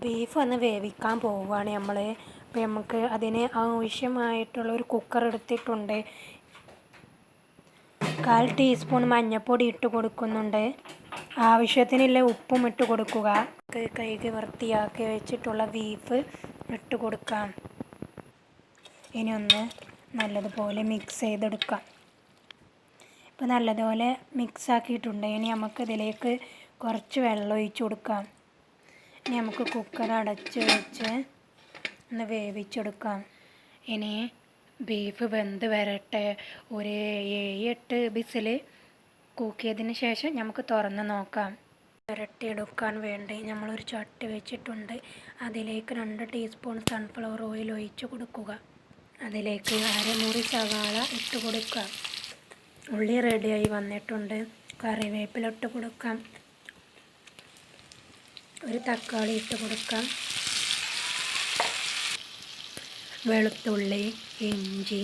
Beef ഒന്ന് വേവിക്കാൻ പോവുകയാണ് നമ്മൾ. അപ്പോൾ നമുക്ക് അതിന് ആവശ്യമായിട്ടുള്ള ഒരു കുക്കർ എടുത്തിട്ടുണ്ട്. 1/4 ടീസ്പൂൺ മഞ്ഞൾപ്പൊടി ഇട്ട് കൊടുക്കുന്നുണ്ട്. ആവശ്യത്തിനുള്ള ഉപ്പും ഇട്ട് കൊടുക്കുക. കഴുകി വൃത്തിയാക്കി വെച്ചിട്ടുള്ള ബീഫ് ഇട്ട് കൊടുക്കാം. ഇനി ഒന്ന് നല്ലതുപോലെ മിക്സ് ചെയ്തെടുക്കാം. ഇപ്പോൾ നല്ലതുപോലെ മിക്സ് ആക്കിയിട്ടുണ്ട്. ഇനി നമുക്ക് ഇതിലേക്ക് കുറച്ച് വെള്ളം ഒഴിച്ച് കൊടുക്കാം. ഇനി നമുക്ക് കുക്കർ അടച്ച് വെച്ച് ഒന്ന് വേവിച്ചെടുക്കാം. ഇനി ബീഫ് വെന്ത് വരട്ടെ. ഒരു 7-8 വിസിൽ കൂക്കിയതിന് ശേഷം നമുക്ക് തുറന്ന് നോക്കാം. പുരട്ടിയെടുക്കാൻ വേണ്ടി നമ്മളൊരു ചട്ടി വെച്ചിട്ടുണ്ട്. അതിലേക്ക് 2 ടീസ്പൂൺ സൺഫ്ലവർ ഓയിൽ ഒഴിച്ച് കൊടുക്കുക. അതിലേക്ക് അരമുറി സവാള ഇട്ട് കൊടുക്കാം. ഉള്ളി റെഡിയായി വന്നിട്ടുണ്ട്. കറിവേപ്പില ഇട്ട് കൊടുക്കാം. ഒരു തക്കാളി ഇട്ട് കൊടുക്കാം. വെളുത്തുള്ളി, ഇഞ്ചി,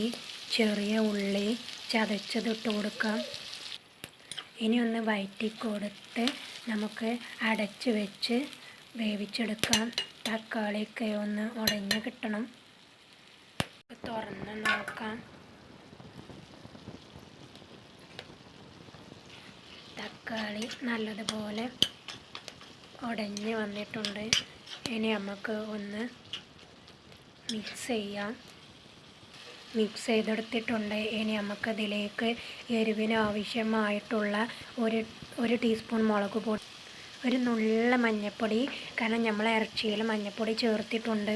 ചെറിയ ഉള്ളി ചതച്ചതിട്ട് കൊടുക്കാം. ഇനി ഒന്ന് വഴറ്റി കൊടുത്ത് നമുക്ക് അടച്ച് വെച്ച് വേവിച്ചെടുക്കാം. തക്കാളിയൊക്കെ ഒന്ന് ഉടഞ്ഞ് കിട്ടണം. തുറന്ന് നോക്കാം. തക്കാളി നല്ലതുപോലെ ഉടഞ്ഞ് വന്നിട്ടുണ്ട്. ഇനി നമുക്ക് ഒന്ന് മിക്സ് ചെയ്യാം. മിക്സ് ചെയ്തെടുത്തിട്ടുണ്ട്. ഇനി നമുക്കതിലേക്ക് എരിവിന് ആവശ്യമായിട്ടുള്ള ഒരു ടീസ്പൂൺ മുളക് പൊടി, ഒരു നുള്ള മഞ്ഞൾപ്പൊടി, കാരണം നമ്മൾ ഇറച്ചിയിൽ മഞ്ഞൾപ്പൊടി ചേർത്തിട്ടുണ്ട്.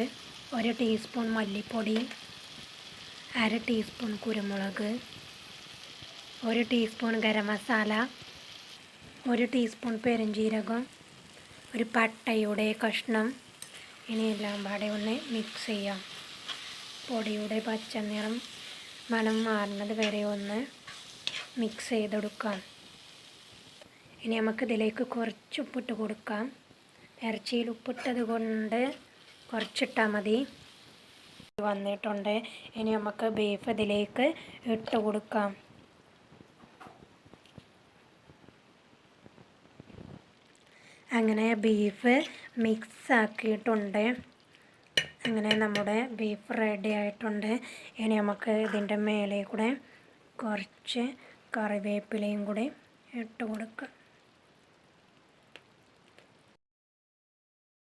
1 ടീസ്പൂൺ മല്ലിപ്പൊടി, 1/2 ടീസ്പൂൺ കുരുമുളക്, 1 ടീസ്പൂൺ ഗരം മസാല, 1 ടീസ്പൂൺ പെരുംജീരകം, ഒരു പട്ടയുടെ കഷ്ണം. ഇനി എല്ലാം പാടെ ഒന്ന് മിക്സ് ചെയ്യാം. പൊടിയുടെ പച്ചനിറം മണം മാറുന്നത് വരെ ഒന്ന് മിക്സ് ചെയ്തെടുക്കാം. ഇനി നമുക്കിതിലേക്ക് കുറച്ച് ഉപ്പിട്ട് കൊടുക്കാം. ഇറച്ചിയിൽ ഉപ്പിട്ടത് കൊണ്ട് കുറച്ചിട്ടാൽ മതി. വന്നിട്ടുണ്ട്. ഇനി നമുക്ക് ബീഫ് ഇതിലേക്ക് ഇട്ട് കൊടുക്കാം. അങ്ങനെ ബീഫ് മിക്സ് ആക്കിയിട്ടുണ്ട്. അങ്ങനെ നമ്മുടെ ബീഫ് റെഡി ആയിട്ടുണ്ട്. ഇനി നമുക്ക് ഇതിൻ്റെ മേലെ കൂടെ കുറച്ച് കറിവേപ്പിലയും കൂടി ഇട്ട് കൊടുക്കാം.